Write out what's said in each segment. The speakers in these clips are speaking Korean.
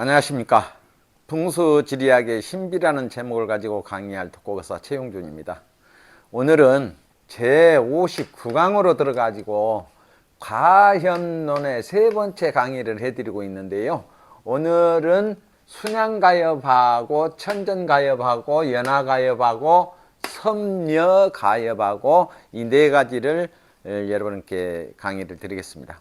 안녕하십니까. 풍수지리학의 신비라는 제목을 가지고 강의할 독고거사 최용준입니다. 오늘은 제59강으로 들어가지고 과현론의 세 번째 강의를 해드리고 있는데요. 오늘은 순양가엽하고 천전가엽하고 연화가엽하고 섬여가엽하고 이 네 가지를 여러분께 강의를 드리겠습니다.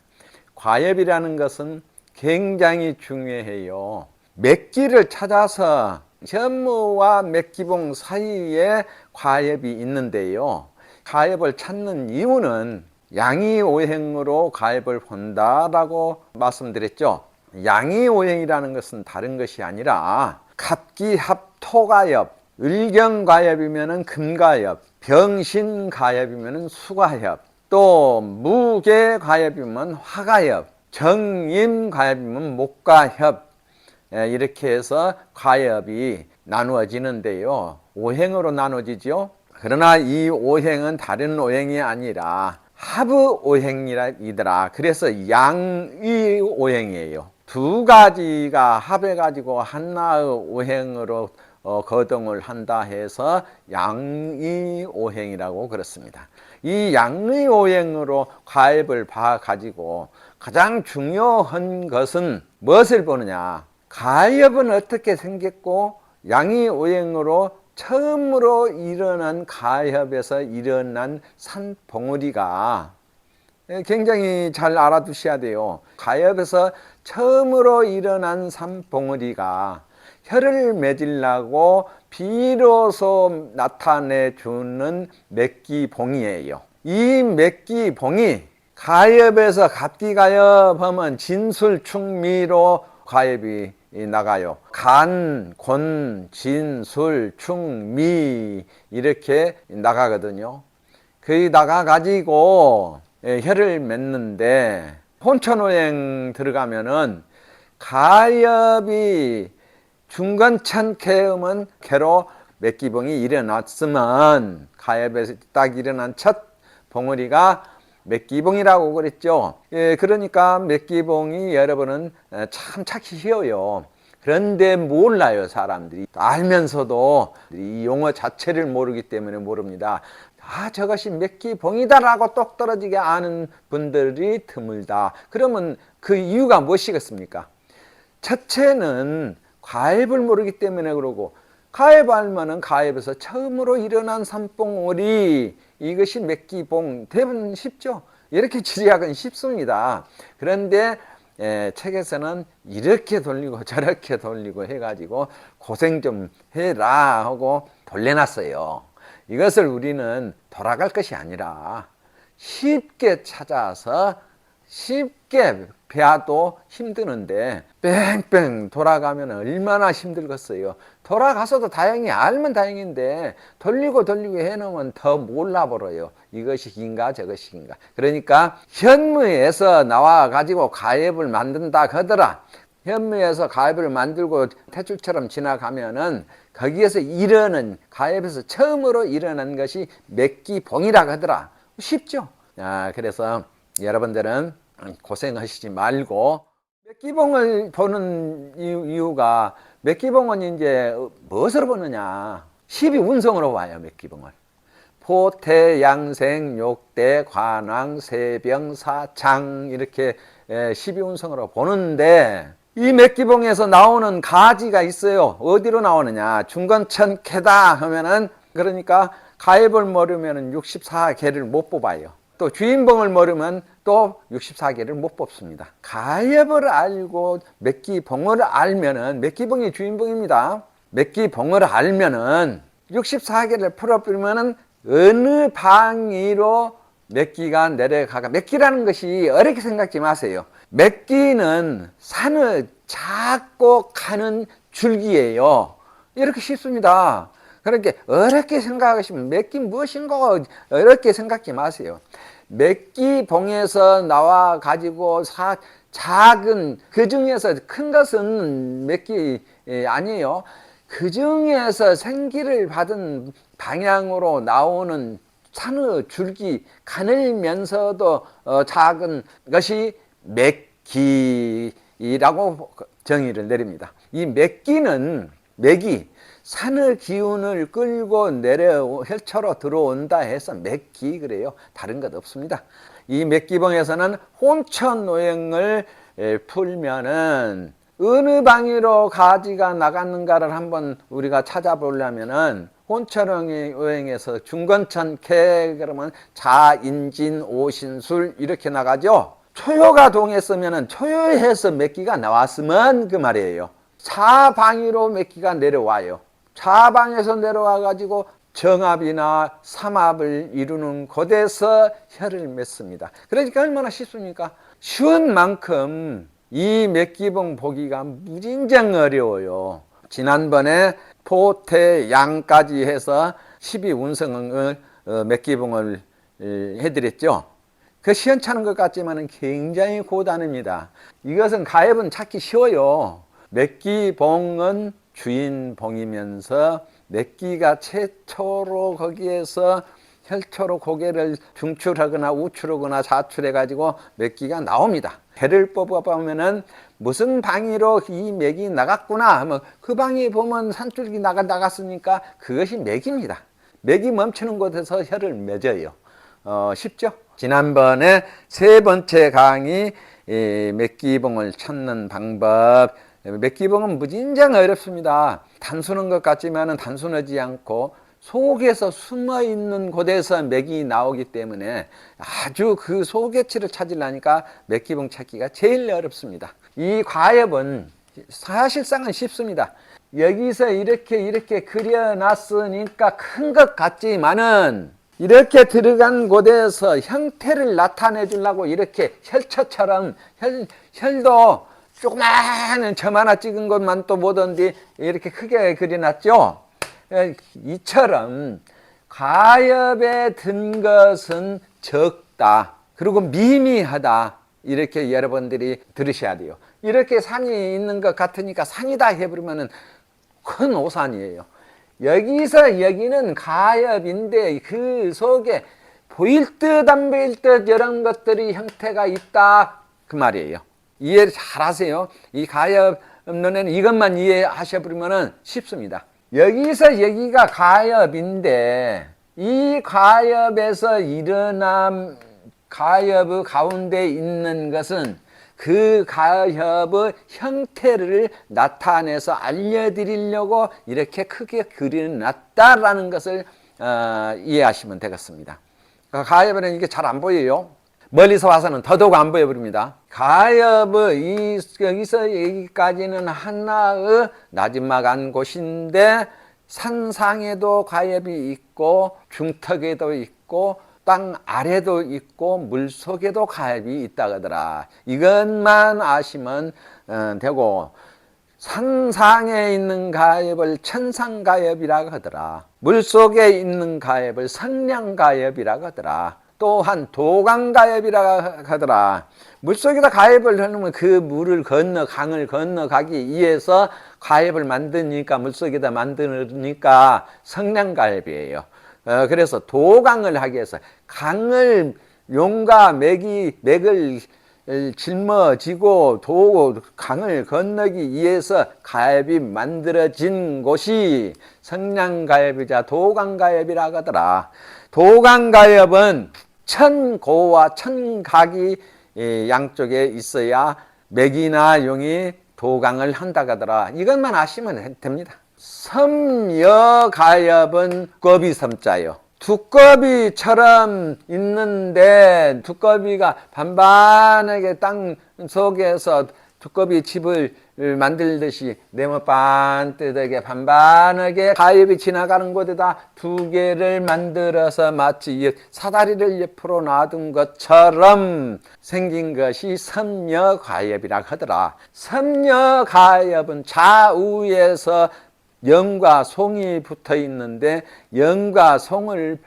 과엽이라는 것은 굉장히 중요해요. 맥기를 찾아서 현무와 맥기봉 사이에 과엽이 있는데요. 과엽을 찾는 이유는 양이오행으로 과엽을 본다라고 말씀드렸죠. 양이오행이라는 것은 다른 것이 아니라 갑기합토가엽, 을경가엽이면 금가엽, 병신가엽이면 수가엽, 또 무게가엽이면 화가엽, 정임가엽이면 목가엽, 이렇게 해서 가엽이 나누어지는데요. 오행으로 나누어지죠. 그러나 이 오행은 다른 오행이 아니라 합의 오행이더라. 그래서 양의 오행이에요. 두 가지가 합해가지고 하나의 오행으로 거동을 한다 해서 양의 오행이라고 그렇습니다. 이 양의 오행으로 가엽을 봐가지고 가장 중요한 것은 무엇을 보느냐? 가엽은 어떻게 생겼고 양의 오행으로 처음으로 일어난 가엽에서 일어난 산봉우리가 굉장히 잘 알아두셔야 돼요. 가엽에서 처음으로 일어난 산봉우리가 혀를 맺으려고 비로소 나타내 주는 맥기봉이에요. 이 맥기봉이 가엽에서 갑기가엽 하면 진술충미로 가엽이 나가요. 간, 곤, 진, 술, 충, 미 이렇게 나가거든요. 거기 나가가지고 혀를 맺는데 혼천오행 들어가면은 가엽이 중간천케음은 개로 맥기봉이 일어났으면 가엽에서 딱 일어난 첫 봉우리가 맥기봉이라고 그랬죠. 그러니까 맥기봉이 여러분은 참 찾기 쉬워요. 그런데 몰라요. 사람들이 알면서도 이 용어 자체를 모르기 때문에 모릅니다. 저것이 맥기봉이다라고 똑 떨어지게 아는 분들이 드물다. 그러면 그 이유가 무엇이겠습니까? 첫째는 가엽을 모르기 때문에 그러고, 가엽 알면은 가엽에서 처음으로 일어난 산봉우리, 이것이 맥기봉, 대부분 쉽죠. 이렇게 지리학은 쉽습니다. 그런데 책에서는 이렇게 돌리고 저렇게 돌리고 해가지고 고생 좀 해라 하고 돌려놨어요. 이것을 우리는 돌아갈 것이 아니라 쉽게 찾아서 쉽게 배워도 힘드는데 뺑뺑 돌아가면 얼마나 힘들겠어요. 돌아가서도 다행히 알면 다행인데 돌리고 해놓으면 더 몰라버려요. 이것이 긴가 저것이 긴가. 그러니까 현무에서 나와 가지고 가엽을 만든다 하더라. 현무에서 가엽을 만들고 태출처럼 지나가면은 거기에서 일어난 가엽에서 처음으로 일어난 것이 맥기봉이라고 하더라. 쉽죠. 그래서 여러분들은 고생하시지 말고 맥기봉을 보는 이유가, 맥기봉은 이제 무엇으로 보느냐? 12운성으로 봐요. 맥기봉을 포태, 양생, 욕대, 관왕, 세병, 사창 이렇게 12운성으로 보는데, 이 맥기봉에서 나오는 가지가 있어요. 어디로 나오느냐? 중간천케다 하면은, 그러니까 가엽을 모르면 64개를 못 뽑아요. 또 주인봉을 모르면 또 64개를 못 뽑습니다. 가엽을 알고 맥기봉을 알면은, 맥기봉이 주인봉입니다. 맥기봉을 알면은 64개를 풀어버리면은 어느 방위로 맥기가 내려가가. 맥기라는 것이 어렵게 생각지 마세요. 맥기는 산을 잡고 가는 줄기예요. 이렇게 쉽습니다. 그렇게 어렵게 생각하시면 맥기 무엇인가 어렵게 생각하지 마세요. 맥기봉에서 나와 가지고 작은, 그 중에서 큰 것은 맥기 아니에요. 그 중에서 생기를 받은 방향으로 나오는 산의 줄기, 가늘면서도 작은 것이 맥기라고 정의를 내립니다. 이 맥기는 맥이 산의 기운을 끌고 내려 혈처로 들어온다 해서 맥기 그래요. 다른 것 없습니다. 이 맥기봉에서는 혼천오행을 풀면은 어느 방위로 가지가 나갔는가를 한번 우리가 찾아보려면은 혼천오행에서 중건천캐 그러면 자인진 오신술 이렇게 나가죠. 초요가 동했으면은 초요해서 맥기가 나왔으면 그 말이에요. 사방위로 맥기가 내려와요. 사방에서 내려와 가지고 정압이나 삼압을 이루는 곳에서 혈을 맺습니다. 그러니까 얼마나 쉽습니까? 쉬운 만큼 이 맥기봉 보기가 무진장 어려워요. 지난번에 포태 양까지 해서 12운성을 맥기봉을 해드렸죠. 그 시원찮은 것 같지만 굉장히 고단합니다. 이것은 가heb은 찾기 쉬워요. 맥기봉은 주인봉이면서 맥기가 최초로 거기에서 혈초로 고개를 중출하거나 우출하거나 자출해 가지고 맥기가 나옵니다. 배를 뽑아보면은 무슨 방위로 이 맥이 나갔구나 하면 그 방에 보면 산줄기 나갔으니까 그것이 맥입니다. 맥이 멈추는 곳에서 혈을 맺어요. 쉽죠? 지난번에 세 번째 강의 맥기봉을 찾는 방법. 맥기봉은 무진장 어렵습니다. 단순한 것 같지만 단순하지 않고 속에서 숨어있는 곳에서 맥이 나오기 때문에 아주 그 속에치를 찾으려니까 맥기봉 찾기가 제일 어렵습니다. 이 과엽은 사실상은 쉽습니다. 여기서 이렇게 그려놨으니까 큰 것 같지만은 이렇게 들어간 곳에서 형태를 나타내 주려고 이렇게 혈처처럼 혈도 조그마한 점 하나 찍은 것만 또 보던지 이렇게 크게 그려놨죠. 이처럼 가엽에 든 것은 적다. 그리고 미미하다. 이렇게 여러분들이 들으셔야 돼요. 이렇게 산이 있는 것 같으니까 산이다 해버리면 큰 오산이에요. 여기서 여기는 가엽인데 그 속에 보일 듯 안 보일 듯 이런 것들이 형태가 있다. 그 말이에요. 이해 잘 하세요. 이 가엽론에는 이것만 이해하셔버리면 쉽습니다. 여기서 여기가 가엽인데 이 가엽에서 일어난 가엽의 가운데 있는 것은 그 가엽의 형태를 나타내서 알려드리려고 이렇게 크게 그려놨다라는 것을 이해하시면 되겠습니다. 가엽에는 이게 잘 안 보여요. 멀리서 와서는 더더욱 안 보여버립니다. 가엽의 여기서 여기까지는 하나의 나지막한 곳인데 산상에도 가엽이 있고 중턱에도 있고 땅 아래도 있고 물속에도 가엽이 있다 하더라. 이것만 아시면 되고 산상에 있는 가엽을 천상가엽이라고 하더라. 물속에 있는 가엽을 성량가엽이라고 하더라. 또한 도강가엽이라고 하더라. 물속에다 가엽을 해놓으면 그 물을 건너 강을 건너가기 위해서 가엽을 만드니까 물속에다 만드니까 성량가엽이에요. 그래서 도강을 하기 위해서 강을 용과 맥을 짊어지고 강을 건너기 위해서 가엽이 만들어진 곳이 성량가엽이자 도강가엽이라고 하더라. 도강가엽은 천고와 천각이 양쪽에 있어야 맥이나 용이 도강을 한다고 하더라. 이것만 아시면 됩니다. 섬여가엽은 두꺼비 섬자요. 두꺼비처럼 있는데 두꺼비가 반반하게 땅 속에서 두꺼비 집을 만들듯이 네모 반듯하게 반반하게 가엽이 지나가는 곳에다 두 개를 만들어서 마치 사다리를 옆으로 놔둔 것처럼 생긴 것이 섬여가엽이라고 하더라. 섬여가엽은 좌우에서 영과 송이 붙어 있는데 영과 송을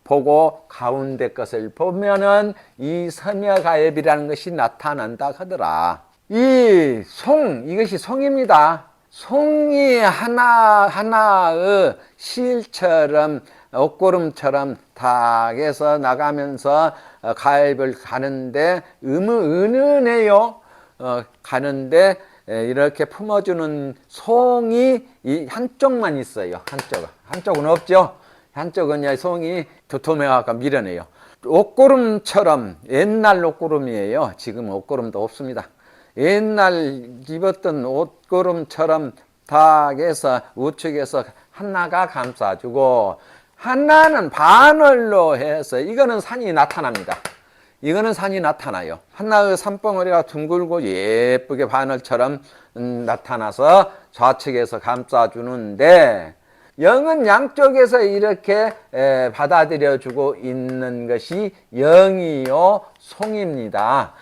보고 가운데 것을 보면은 이 섬여가엽이라는 것이 나타난다 하더라. 이 송, 이것이 송입니다. 송이 하나의 실처럼 옷고름처럼 탁 해서 나가면서 가엽을 가는데 은은해요. 가는데 이렇게 품어주는 송이 이 한쪽만 있어요. 한쪽은 없죠. 한쪽은 송이 두툼해갖고 밀어내요. 옷구름처럼, 옛날 옷구름이에요. 지금 옷구름도 없습니다. 옛날 입었던 옷구름처럼 딱 해서 우측에서 하나가 감싸주고, 하나는 바늘로 해서, 이거는 산이 나타납니다. 이거는 산이 나타나요. 하나의 산봉우리가 둥글고 예쁘게 바늘처럼 나타나서 좌측에서 감싸주는데, 영은 양쪽에서 이렇게 받아들여주고 있는 것이 영이요 송입니다.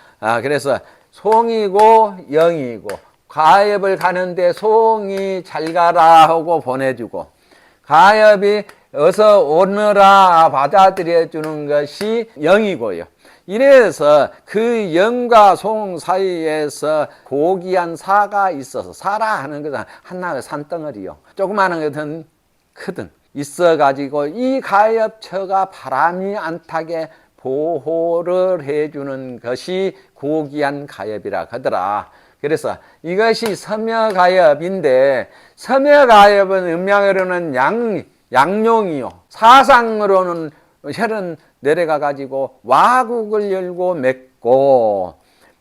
그래서 송이고 영이고, 가엽을 가는데 송이 잘 가라 하고 보내주고, 가엽이 어서 오너라 받아들여주는 것이 영이고요. 이래서 그 영과 송 사이에서 고귀한 사가 있어서, 사라 하는 것은 하나의 산덩어리요. 조그마한 것은 크든 있어가지고 이 가엽처가 바람이 안 타게 보호를 해주는 것이 고귀한 가엽이라 하더라. 그래서 이것이 섬여가엽인데, 섬여가엽은 음양으로는 양용이요, 사상으로는 혈은 내려가 가지고 와국을 열고 맺고,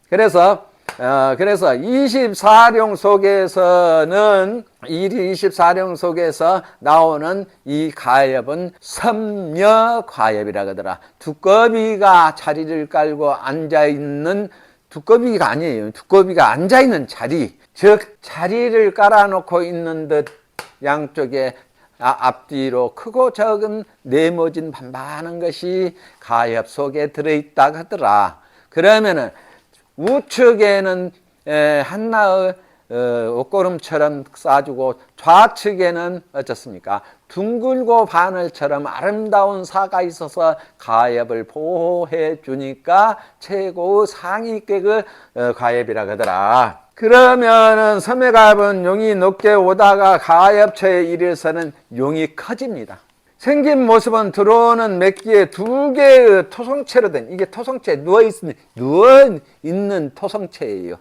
그래서 24룡 속에서는, 24룡 속에서 나오는 이 가엽은 섬여가엽이라 하더라. 두꺼비가 자리를 깔고 앉아있는, 두꺼비가 아니에요. 두꺼비가 앉아있는 자리, 즉 자리를 깔아놓고 있는 듯 양쪽에 앞뒤로 크고 적은 네모진 반반한 것이 가엽 속에 들어있다 하더라. 그러면은 우측에는 한나의 옷고름처럼 싸주고, 좌측에는 어떻습니까? 둥글고 바늘처럼 아름다운 사가 있어서 가엽을 보호해 주니까 최고의 상위격의 가엽이라 하더라. 그러면은 섬여가엽은 용이 높게 오다가 가엽처에 이르러서는 용이 커집니다. 생긴 모습은 들어오는 맥기에 두 개의 토성체로 된, 이게 토성체, 누워있는 토성체예요.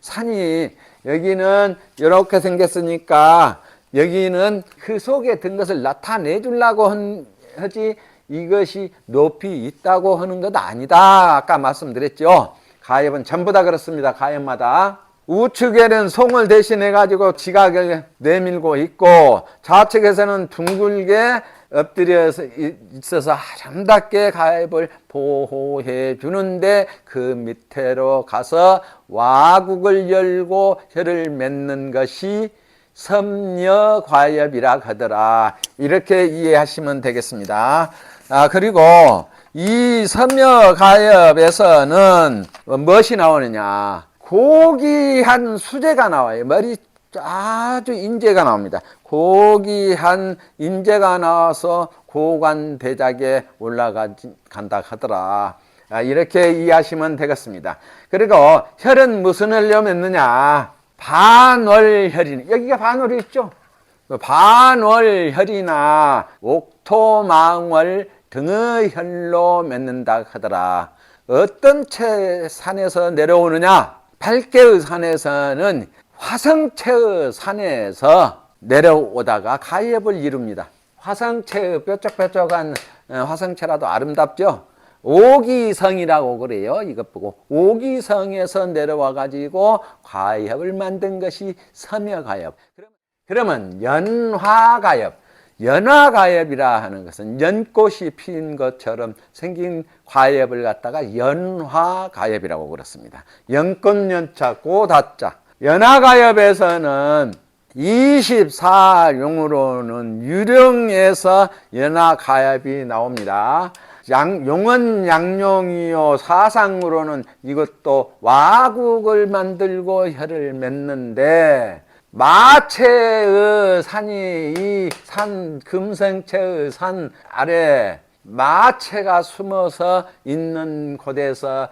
산이, 여기는 이렇게 생겼으니까 여기는 그 속에 든 것을 나타내 주려고 하지, 이것이 높이 있다고 하는 것 아니다. 아까 말씀드렸죠. 가엽은 전부 다 그렇습니다. 가엽마다. 우측에는 송을 대신해 가지고 지각을 내밀고 있고, 좌측에서는 둥글게 엎드려 있어서 아름답게 가엽을 보호해 주는데, 그 밑으로 가서 와국을 열고 혀를 맺는 것이 섬여가엽이라 하더라. 이렇게 이해하시면 되겠습니다. 그리고 이 섬여가엽에서는 무엇이 나오느냐? 고귀한 수제가 나와요. 머리 아주 인재가 나옵니다. 고귀한 인재가 나와서 고관대작에 올라간다 하더라. 이렇게 이해하시면 되겠습니다. 그리고 혈은 무슨 혈로 맺느냐? 반월혈이네. 여기가 반월이 있죠. 반월혈이나 옥토망월 등의 혈로 맺는다 하더라. 어떤 산에서 내려오느냐? 발개의 산에서는 화성체의 산에서 내려오다가 가엽을 이룹니다. 화성체의 뾰족뾰족한 화성체라도 아름답죠. 오기성이라고 그래요. 이것 보고 오기성에서 내려와 가지고 가엽을 만든 것이 섬여가엽. 그러면 연화가엽, 연화가엽이라 하는 것은 연꽃이 핀 것처럼 생긴 가엽을 갖다가 연화가엽이라고 그렇습니다. 연꽃 연자 꽃하자. 연화가엽에서는 24용으로는 유령에서 연화가엽이 나옵니다. 용은 양용이요, 사상으로는 이것도 와국을 만들고 혀를 맺는데, 마체의 산이, 이 산, 금성체의 산 아래 마체가 숨어서 있는 곳에서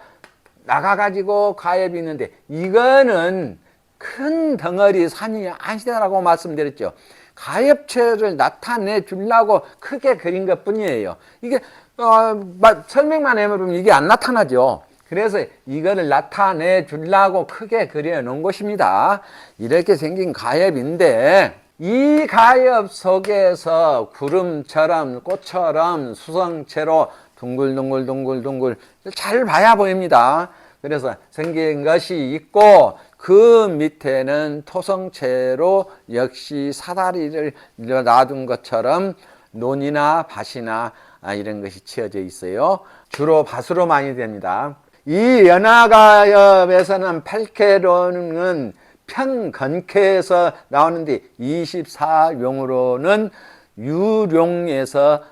나가가지고 가엽이 있는데, 이거는 큰 덩어리 산이 아니다라고 말씀드렸죠. 가엽체를 나타내 주려고 크게 그린 것 뿐이에요. 이게 설명만 해보면 이게 안 나타나죠. 그래서 이거를 나타내 주려고 크게 그려 놓은 것입니다. 이렇게 생긴 가엽인데 이 가엽 속에서 구름처럼 꽃처럼 수성체로 둥글둥글 잘 봐야 보입니다. 그래서 생긴 것이 있고 그 밑에는 토성체로 역시 사다리를 놔둔 것처럼 논이나 밭이나 이런 것이 치어져 있어요. 주로 밭으로 많이 됩니다. 이 연화가엽에서는 8개로는 편건캐에서 나오는데 24용으로는 유룡에서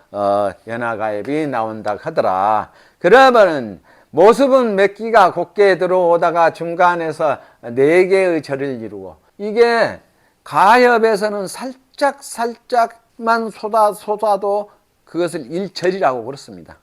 연화가엽이 나온다 하더라. 그러면 모습은 몇 기가 곱게 들어오다가 중간에서 4개의 절을 이루고, 이게 가엽에서는 살짝만 쏟아도 그것을 일절이라고 그렇습니다.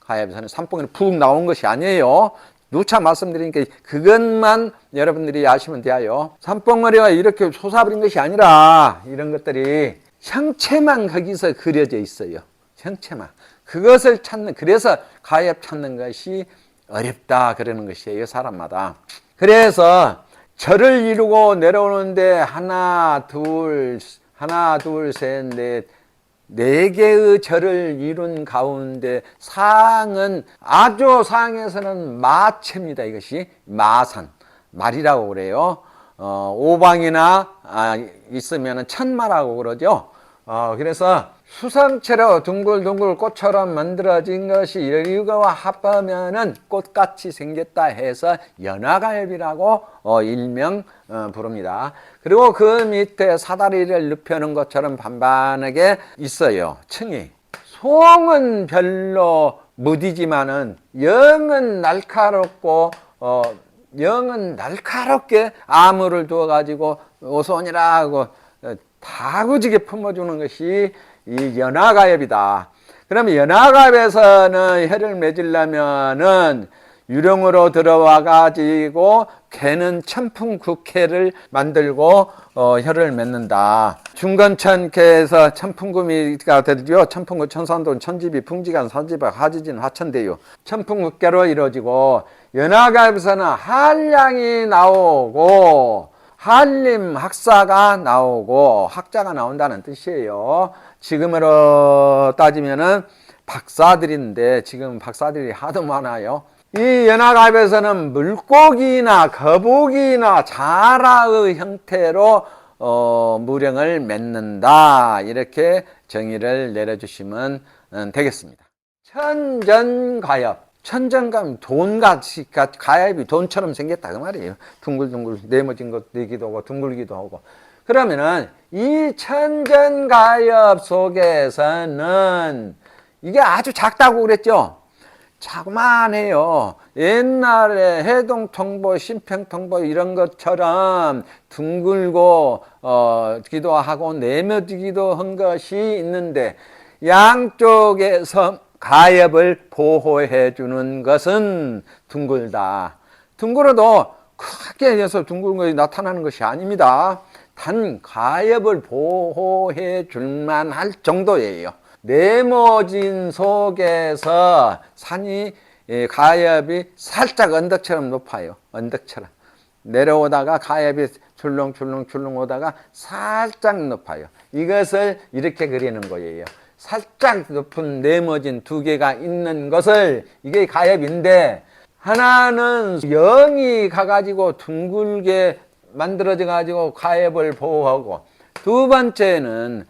가엽에서는 산봉이 푹 나온 것이 아니에요. 누차 말씀드리니까 그것만 여러분들이 아시면 돼요. 산봉머리가 이렇게 솟아버린 것이 아니라 이런 것들이 형체만 거기서 그려져 있어요. 형체만. 그것을 찾는, 그래서 가엽 찾는 것이 어렵다 그러는 것이에요, 사람마다. 그래서 절을 이루고 내려오는데 하나, 둘, 셋, 넷, 4개의 절을 이룬 가운데 상은, 아주 상에서는 마체입니다. 이것이 마산, 말이라고 그래요. 오방이나 있으면 천마라고 그러죠. 그래서 수성체로 둥글둥글 꽃처럼 만들어진 것이 이거와 합하면은 꽃같이 생겼다 해서 연화가엽이라고 일명 부릅니다. 그리고 그 밑에 사다리를 눕혀놓은 것처럼 반반하게 있어요. 층이. 송은 별로 무디지만은 영은 날카롭고 영은 날카롭게 아무를 두어 가지고 오손이라 하고 다구지게 품어주는 것이 이 연화가엽이다. 그러면 연화가엽에서는 혀를 맺으려면은 유령으로 들어와 가지고 개는 천풍국회를 만들고 혀를 맺는다. 중건천개에서 천풍구미가 되죠. 천풍구, 천산돈, 천지비, 풍지간, 사지박, 하지진, 화천대유. 천풍국회로 이루어지고, 연화가엽에서는 한량이 나오고 한림 학사가 나오고, 학자가 나온다는 뜻이에요. 지금으로 따지면은 박사들인데 지금 박사들이 하도 많아요. 이 연화가엽에서는 물고기나 거북이나 자라의 형태로 무령을 맺는다. 이렇게 정의를 내려주시면 되겠습니다. 천전가엽. 천전가엽, 돈같이, 가엽이 돈처럼 생겼다 그 말이에요. 둥글둥글 네모진 것도 되기도 하고 둥글기도 하고. 그러면은 이 천전가엽 속에서는 이게 아주 작다고 그랬죠. 자그만해요. 옛날에 해동통보, 심평통보 이런 것처럼 둥글고 기도하고 내며지기도 한 것이 있는데, 양쪽에서 가엽을 보호해 주는 것은 둥글다. 둥글어도 크게 해서 둥근 것이 나타나는 것이 아닙니다. 단 가엽을 보호해 줄만 할 정도예요. 네모진 속에서 산이, 가엽이 살짝 언덕처럼 높아요. 언덕처럼 내려오다가 가엽이 출렁출렁 오다가 살짝 높아요. 이것을 이렇게 그리는 거예요. 살짝 높은 네모진 2개가 있는 것을, 이게 가엽인데, 하나는 영이 가가지고 둥글게 만들어져 가지고 가엽을 보호하고, 두 번째는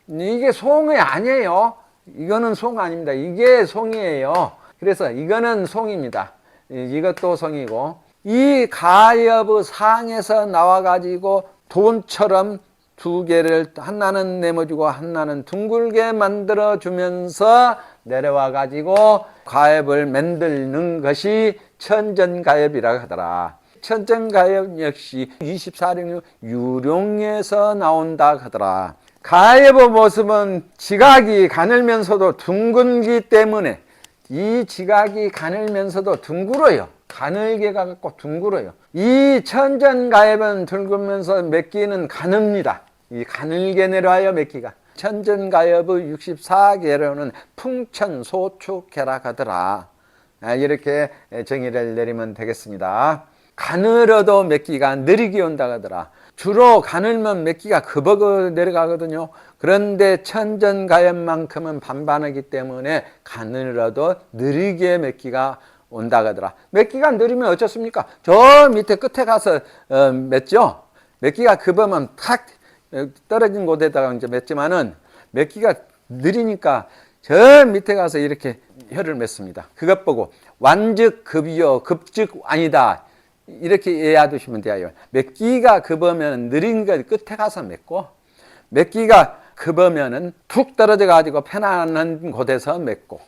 이게 송이 아니에요. 이거는 송 아닙니다. 이게 송이에요. 그래서 이거는 송입니다. 이것도 송이고, 이 가엽의 상에서 나와 가지고 돈처럼 2개를 하나는 네모지고 하나는 둥글게 만들어 주면서 내려와 가지고 가엽을 만드는 것이 천전가엽이라고 하더라. 천전가엽 역시 24령 유룡에서 나온다 하더라. 가엽의 모습은 지각이 가늘면서도 둥근기 때문에, 이 지각이 가늘면서도 둥글어요. 가늘게 가갖고 둥글어요. 이 천전가엽은 둥글면서 맺기는 가늡니다. 이 가늘게 내려와요, 맺기가. 천전가엽의 64개로는 풍천소축계라 하더라. 이렇게 정의를 내리면 되겠습니다. 가늘어도 맺기가 느리게 온다 하더라. 주로 가늘면 맺기가 급하게 내려가거든요. 그런데 천전가엽만큼은 반반하기 때문에 가늘어도 느리게 맺기가 온다 하더라. 맺기가 느리면 어쩌습니까? 저 밑에 끝에 가서 맺죠. 맺기가 급하면 탁 떨어진 곳에다가 이제 맺지만은 맺기가 느리니까 저 밑에 가서 이렇게 혀를 맺습니다. 그것 보고 완즉 급이요 급즉 아니다. 이렇게 이해하시면 돼요. 맺기가 급하면 느린 것 끝에 가서 맺고, 맺기가 급하면 툭 떨어져 가지고 편안한 곳에서 맺고.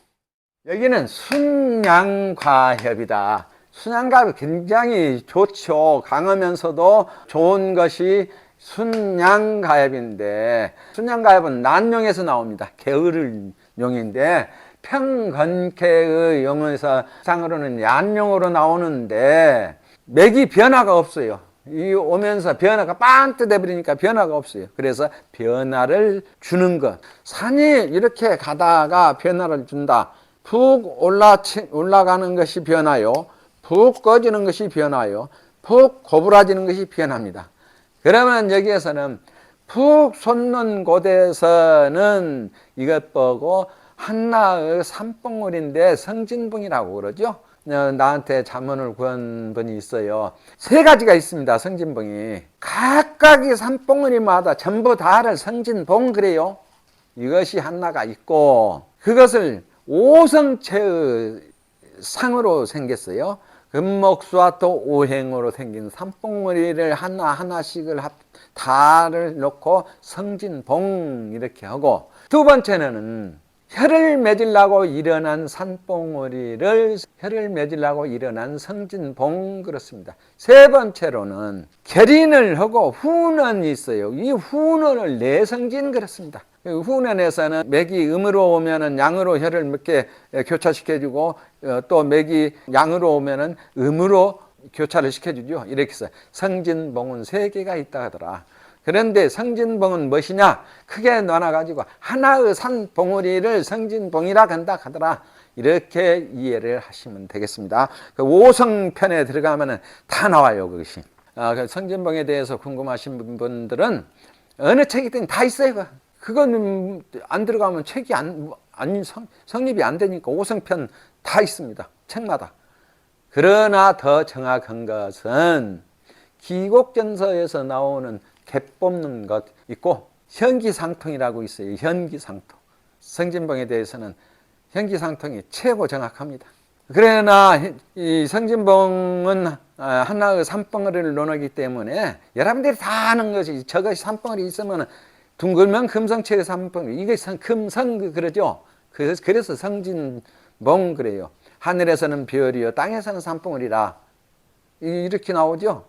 여기는 순양과협이다. 순양과협이 굉장히 좋죠. 강하면서도 좋은 것이 순양과협인데, 순양과협은 난용에서 나옵니다. 게으를 용인데, 평건케의 용에서 상으로는 얀용으로 나오는데, 맥이 변화가 없어요. 이 오면서 변화가 반듯해 버리니까 변화가 없어요. 그래서 변화를 주는 것. 산이 이렇게 가다가 변화를 준다. 푹 올라가는 것이 변화요. 푹 꺼지는 것이 변화요. 푹 고부라지는 것이 변화입니다. 그러면 여기에서는 푹 솟는 곳에서는 이것 보고 한나의 산봉우리인데 성진봉이라고 그러죠. 나한테 잠언을 구한 분이 있어요. 세 가지가 있습니다. 성진봉이. 각각의 산봉우리마다 전부 다를 성진봉 그래요. 이것이 하나가 있고 그것을 오성체의 상으로 생겼어요. 금목수와또 오행으로 생긴 산봉우리를 하나하나씩을 다를 놓고 성진봉 이렇게 하고, 두 번째는 혀를 맺으려고 일어난 산봉우리를 혀를 맺으려고 일어난 성진봉 그렇습니다. 세 번째로는 결인을 하고 훈언이 있어요. 이 훈언을 내성진 그렇습니다. 훈언에서는 맥이 음으로 오면은 양으로 혀를 몇 개 교차시켜주고 또 맥이 양으로 오면은 음으로 교차를 시켜주죠. 이렇게 해서 성진봉은 세 개가 있다 하더라. 그런데 성진봉은 무엇이냐? 크게 나눠가지고 하나의 산봉우리를 성진봉이라 한다 하더라. 이렇게 이해를 하시면 되겠습니다. 그 오성편에 들어가면 다 나와요, 그것이. 그 성진봉에 대해서 궁금하신 분들은 어느 책이든 다 있어요. 그건 안 들어가면 책이 성립이 안 되니까 오성편 다 있습니다. 책마다. 그러나 더 정확한 것은 기곡전서에서 나오는 개 뽑는 것 있고 현기상통이라고 있어요. 현기상통. 성진봉에 대해서는 현기상통이 최고 정확합니다. 그러나 이 성진봉은 하나의 산봉우리를 논하기 때문에 여러분들이 다 아는 것이 저것이 산봉우리 있으면 둥글면 금성체의 산봉우리 이게 금성 그러죠. 그래서 성진봉 그래요. 하늘에서는 별이요 땅에서는 산봉우리라 이렇게 나오죠.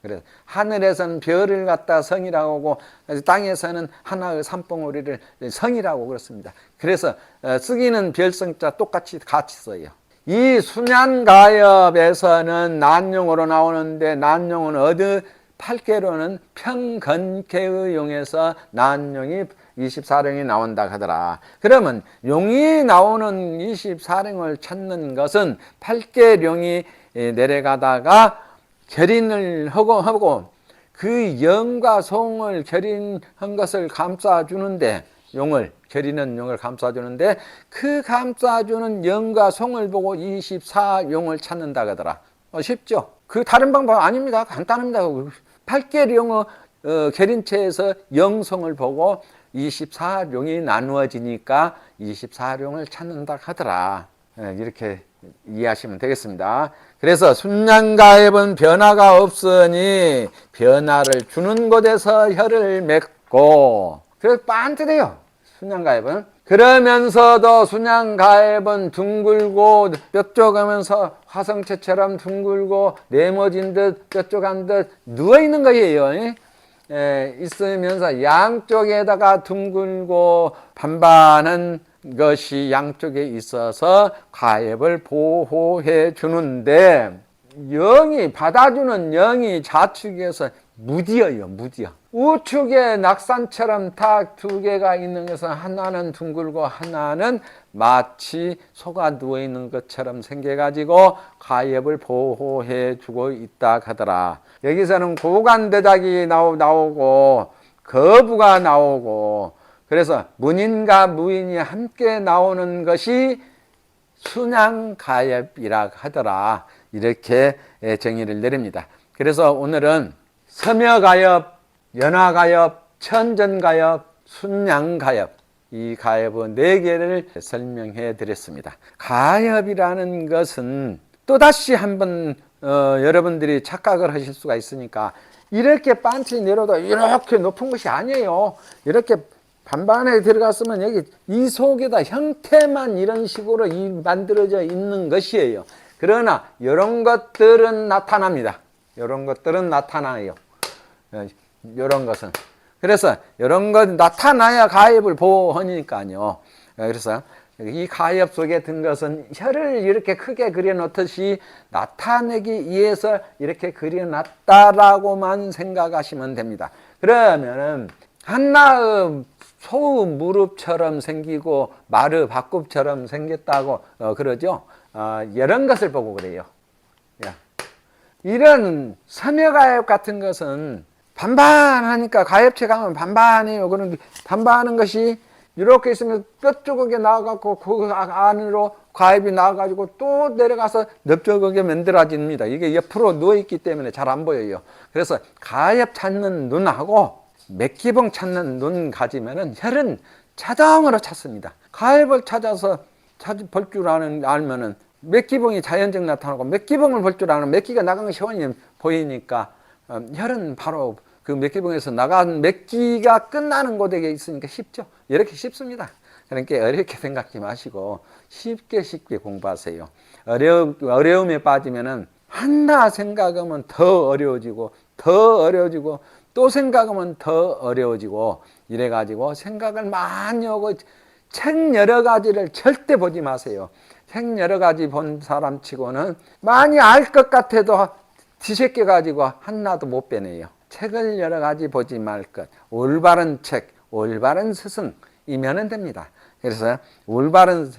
그래서 하늘에서는 별을 갖다 성이라고 하고 땅에서는 하나의 산봉우리를 성이라고 그렇습니다. 그래서 쓰기는 별성자 똑같이 같이 써요. 이 순양가엽에서는 난용으로 나오는데 난용은 어디 8개로는 평건케의 용에서 난용이 24령이 나온다 하더라. 그러면 용이 나오는 24령을 찾는 것은 8개령이 내려가다가 결인을 하고 그 영과 송을 결인한 것을 감싸주는데 결인은 용을 감싸주는데 그 감싸주는 영과 송을 보고 24용을 찾는다 하더라. 쉽죠? 그 다른 방법 아닙니다. 간단합니다. 8개령의 결인체에서 영송을 보고 24용이 나누어지니까 24용을 찾는다 하더라. 이렇게 이해하시면 되겠습니다. 그래서 순양가엽은 변화가 없으니 변화를 주는 곳에서 혀를 맺고, 그래서 빤듯해요. 순양가엽은. 그러면서도 순양가엽은 둥글고 뾰족하면서 화성체처럼 둥글고 네모진 듯 뾰족한 듯 누워있는 거예요. 있으면서 양쪽에다가 둥글고 반반한 것이 양쪽에 있어서 가엽을 보호해 주는데, 영이 받아주는 영이 좌측에서 무디어요, 무디어. 우측에 낙산처럼 닭 두 개가 있는 것은 하나는 둥글고 하나는 마치 소가 누워있는 것처럼 생겨가지고 가엾을 보호해 주고 있다 하더라. 여기서는 고관대작이 나오고 거부가 나오고, 그래서 문인과 무인이 함께 나오는 것이 순양가엾이라 하더라. 이렇게 정의를 내립니다. 그래서 오늘은 섬여가엾, 연화가엾, 천전가엾, 순양가엾, 이 가엾의 네 개를 설명해 드렸습니다. 가엾이라는 것은 또다시 한번 여러분들이 착각을 하실 수가 있으니까, 이렇게 반치 내려도 이렇게 높은 것이 아니에요. 이렇게 반반에 들어갔으면 여기 이 속에다 형태만 이런 식으로 만들어져 있는 것이에요. 그러나 이런 것들은 나타납니다. 이런 것들은 나타나요. 이런 것은. 그래서 이런 것 나타나야 가엾을 보호하니까요. 그래서 이 가엾 속에 든 것은 혀를 이렇게 크게 그려놓듯이 나타내기 위해서 이렇게 그려놨다라고만 생각하시면 됩니다. 그러면은 한나의 소의 무릎처럼 생기고 말의 박굽처럼 생겼다고 그러죠. 이런 것을 보고 그래요. 이런 섬여가엾 같은 것은 반반하니까, 가엾체 가면 반반이에요. 그런 반반하는 것이 이렇게 있으면 뼈조각이 나와갖고 그 안으로 가엾이 나와가지고 또 내려가서 넓적하게 만들어집니다. 이게 옆으로 누워있기 때문에 잘 안 보여요. 그래서 가엾 찾는 눈하고 맥기봉 찾는 눈 가지면은 혈은 자동으로 찾습니다. 가엾을 찾아서 볼 줄 알면은 맥기봉이 자연적 나타나고, 맥기봉을 볼 줄 아는 맥기가 나간 것이 훤히 보이니까 혈은 바로 그 맥기봉에서 나간 맥기가 끝나는 곳에 있으니까 쉽죠. 이렇게 쉽습니다. 그러니까 어렵게 생각하지 마시고 쉽게 공부하세요. 어려움에 빠지면은 하나 생각하면 더 어려워지고 또 생각하면 더 어려워지고, 이래가지고 생각을 많이 하고 책 여러 가지를 절대 보지 마세요. 책 여러 가지 본 사람 치고는 많이 알 것 같아도 뒤새겨가지고 하나도 못 빼내요. 책을 여러 가지 보지 말 것. 올바른 책, 올바른 스승이면 됩니다. 그래서 올바른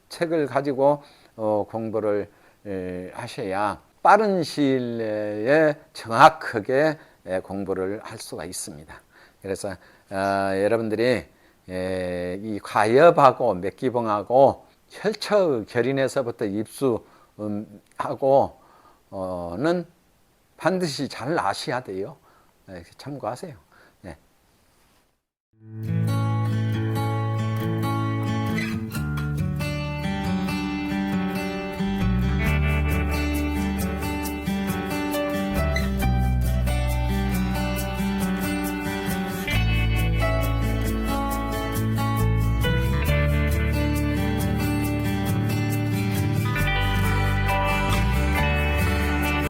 책을 가지고 공부를 하셔야 빠른 시일 내에 정확하게 공부를 할 수가 있습니다. 그래서 여러분들이 이 가엾하고 맥기봉하고 혈처 결인에서부터 입수하고는 반드시 잘 아셔야 돼요. 참고하세요. 네.